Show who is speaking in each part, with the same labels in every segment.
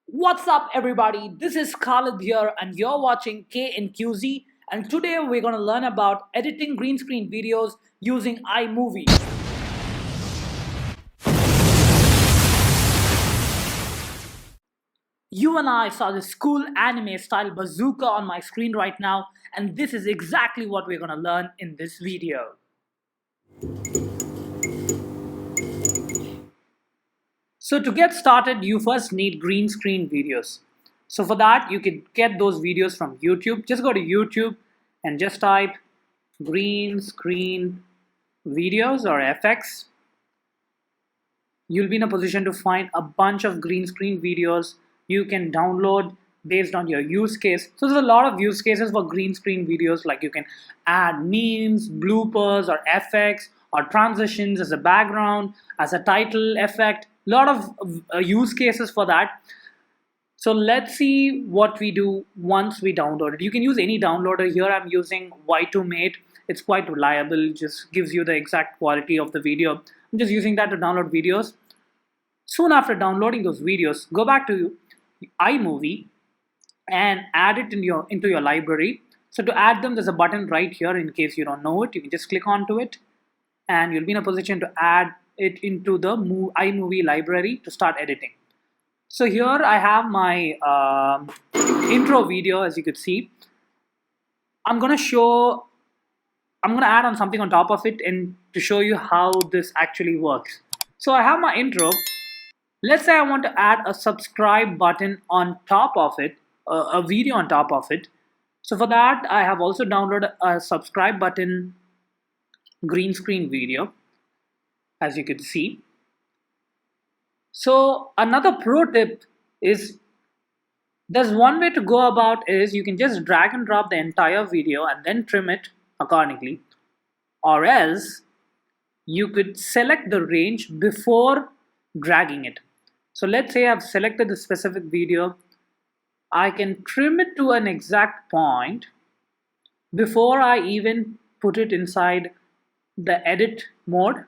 Speaker 1: What's up, everybody? This is Khalid here, and you're watching KNQZ. And today we're going to learn about editing green screen videos using iMovie. You and I saw this cool anime style bazooka on my screen right now, and this is exactly what we're going to learn in this video. So to get started, you first need green screen videos. So for that, you can get those videos from YouTube. Just go to YouTube and just type green screen videos or FX. You'll be in a position to find a bunch of green screen videos you can download based on your use case. So there's a lot of use cases for green screen videos, like you can add memes, bloopers, or FX, or transitions as a background, as a title effect. A lot of use cases for that. So let's see what we do once we download it. You can use any downloader. Here I'm using Y2Mate. It's quite reliable, just gives you the exact quality of the video. I'm just using that to download videos. Soon after downloading those videos, go back to iMovie and add it into your library. So to add them, there's a button right here. In case you don't know it, you can just click onto it and you'll be in a position to add it into the iMovie library to start editing. So here I have my intro video, as you could see. I'm gonna add on something on top of it and to show you how this actually works. So I have my intro. Let's say I want to add a subscribe button on top of it, a video on top of it. So for that, I have also downloaded a subscribe button green screen video, as you could see. So another pro tip is, there's one way to go about is you can just drag and drop the entire video and then trim it accordingly, or else you could select the range before dragging it. So let's say I've selected the specific video. I can trim it to an exact point before I even put it inside the edit mode.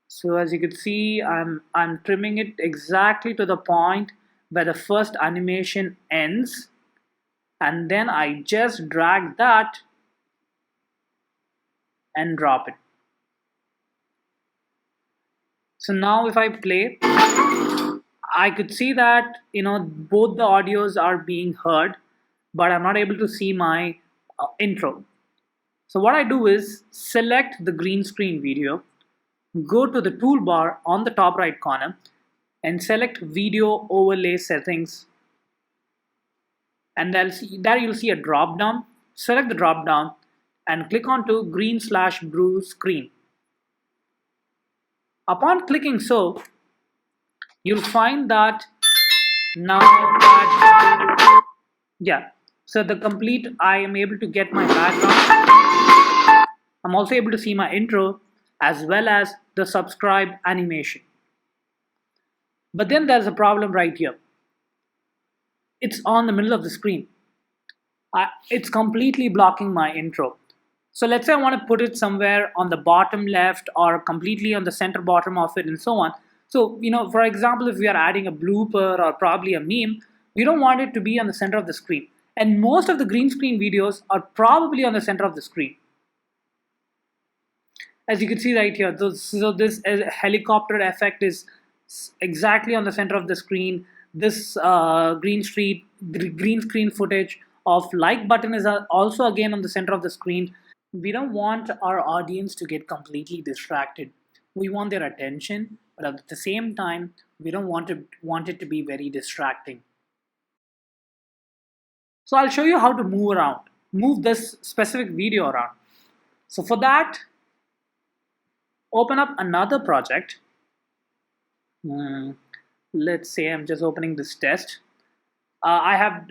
Speaker 1: So as you can see, I'm trimming it exactly to the point where the first animation ends, and then I just drag that and drop it. So now if I play, I could see that both the audios are being heard, but I'm not able to see my intro. So what I do is select the green screen video, go to the toolbar on the top right corner and select video overlay settings, and there you'll see a drop down. Select the drop down and click on to green/blue screen. Upon clicking so, you'll find that now so the complete, I am able to get my background. I'm also able to see my intro as well as the subscribe animation. But then there's a problem right here. It's on the middle of the screen. It's completely blocking my intro. So let's say I want to put it somewhere on the bottom left or completely on the center bottom of it and so on. So, for example, if we are adding a blooper or probably a meme, we don't want it to be on the center of the screen. And most of the green screen videos are probably on the center of the screen. As you can see right here, so this helicopter effect is exactly on the center of the screen. This green screen footage of like button is also again on the center of the screen. We don't want our audience to get completely distracted. We want their attention, but at the same time, we don't want it to be very distracting. So I'll show you how to move this specific video around. So for that, open up another project. Let's say I'm just opening this test. I have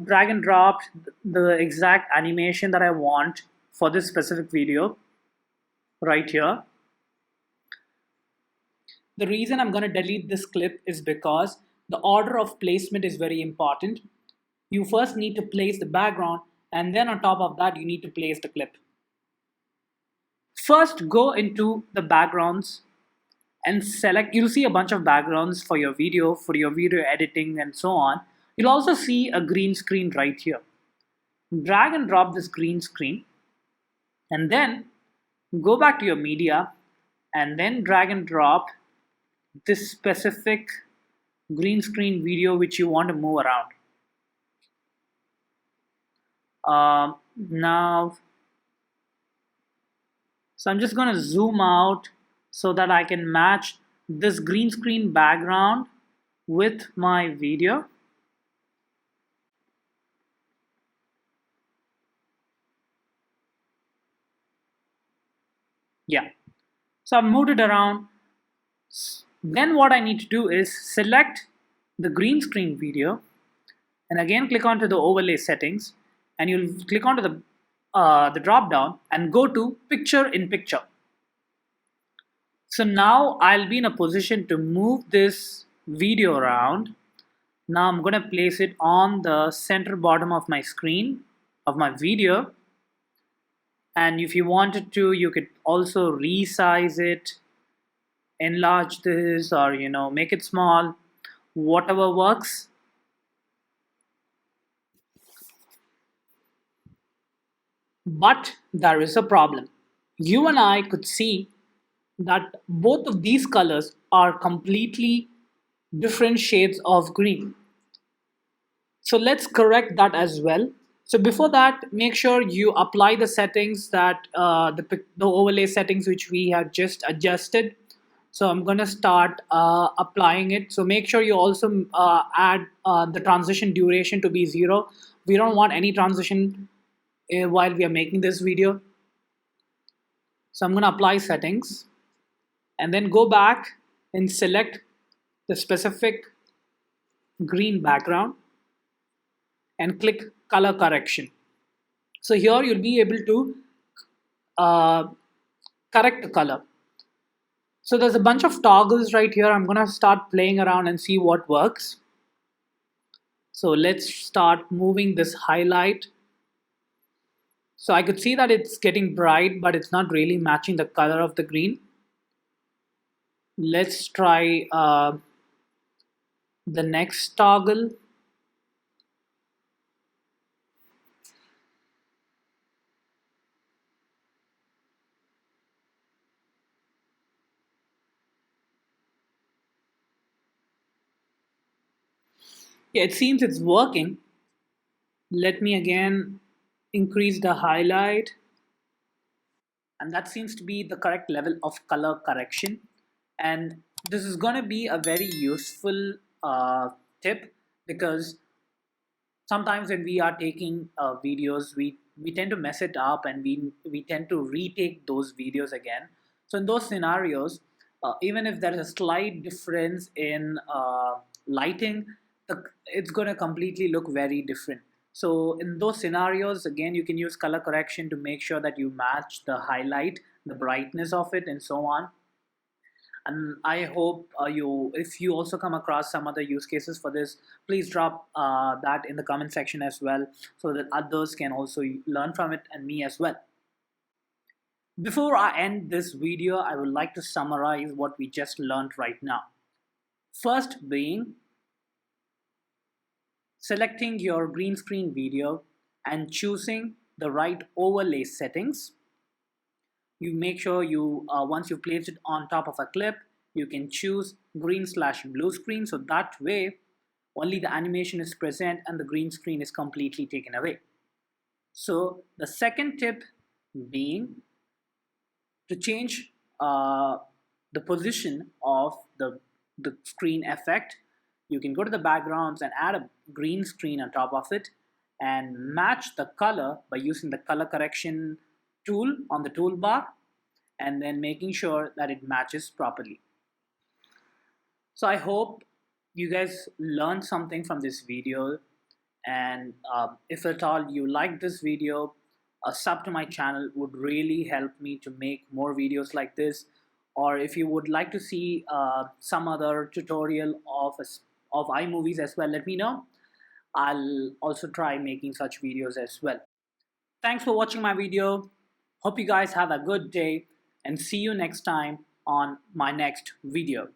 Speaker 1: drag and dropped the exact animation that I want for this specific video right here. The reason I'm going to delete this clip is because the order of placement is very important. You first need to place the background, and then on top of that you need to place the clip. First, go into the backgrounds and select, you'll see a bunch of backgrounds for your video editing and so on. You'll also see a green screen right here. Drag and drop this green screen and then go back to your media and then drag and drop this specific green screen video which you want to move around. Now, so I'm just going to zoom out so that I can match this green screen background with my video. Yeah, so I've moved it around. Then what I need to do is select the green screen video and again click onto the overlay settings, and you'll click onto the drop down and go to picture in picture. So now I'll be in a position to move this video around. Now I'm going to place it on the center bottom of my screen of my video, and if you wanted to, you could also resize it, enlarge this, or make it small, whatever works. But there is a problem. You and I could see that both of these colors are completely different shades of green. So let's correct that as well. So before that, make sure you apply the settings that the overlay settings which we have just adjusted. So I'm going to start applying it. So make sure you also add the transition duration to be 0. We don't want any transition while we are making this video. So I'm going to apply settings and then go back and select the specific green background and click color correction. So here you'll be able to correct the color. So there's a bunch of toggles right here. I'm gonna start playing around and see what works. So let's start moving this highlight. So I could see that it's getting bright, but it's not really matching the color of the green. Let's try the next toggle. Yeah, it seems it's working. Let me again increase the highlight. And that seems to be the correct level of color correction. And this is going to be a very useful tip, because sometimes when we are taking videos, we tend to mess it up, and we tend to retake those videos again. So in those scenarios, even if there is a slight difference in lighting, it's going to completely look very different. So in those scenarios, again, you can use color correction to make sure that you match the highlight, the brightness of it, and so on. And I hope if you also come across some other use cases for this, please drop that in the comment section as well, so that others can also learn from it, and me as well. Before I end this video, I would like to summarize what we just learned right now. First being selecting your green screen video and choosing the right overlay settings. You make sure you once you place it on top of a clip, you can choose green/blue screen, so that way only the animation is present and the green screen is completely taken away. So the second tip being to change the position of the screen effect. You can go to the backgrounds and add a green screen on top of it and match the color by using the color correction tool on the toolbar, and then making sure that it matches properly. So I hope you guys learned something from this video, and if at all you like this video, a sub to my channel would really help me to make more videos like this. Or if you would like to see some other tutorial of iMovies as well, let me know. I'll also try making such videos as well. Thanks for watching my video. Hope you guys have a good day, and see you next time. on my next video.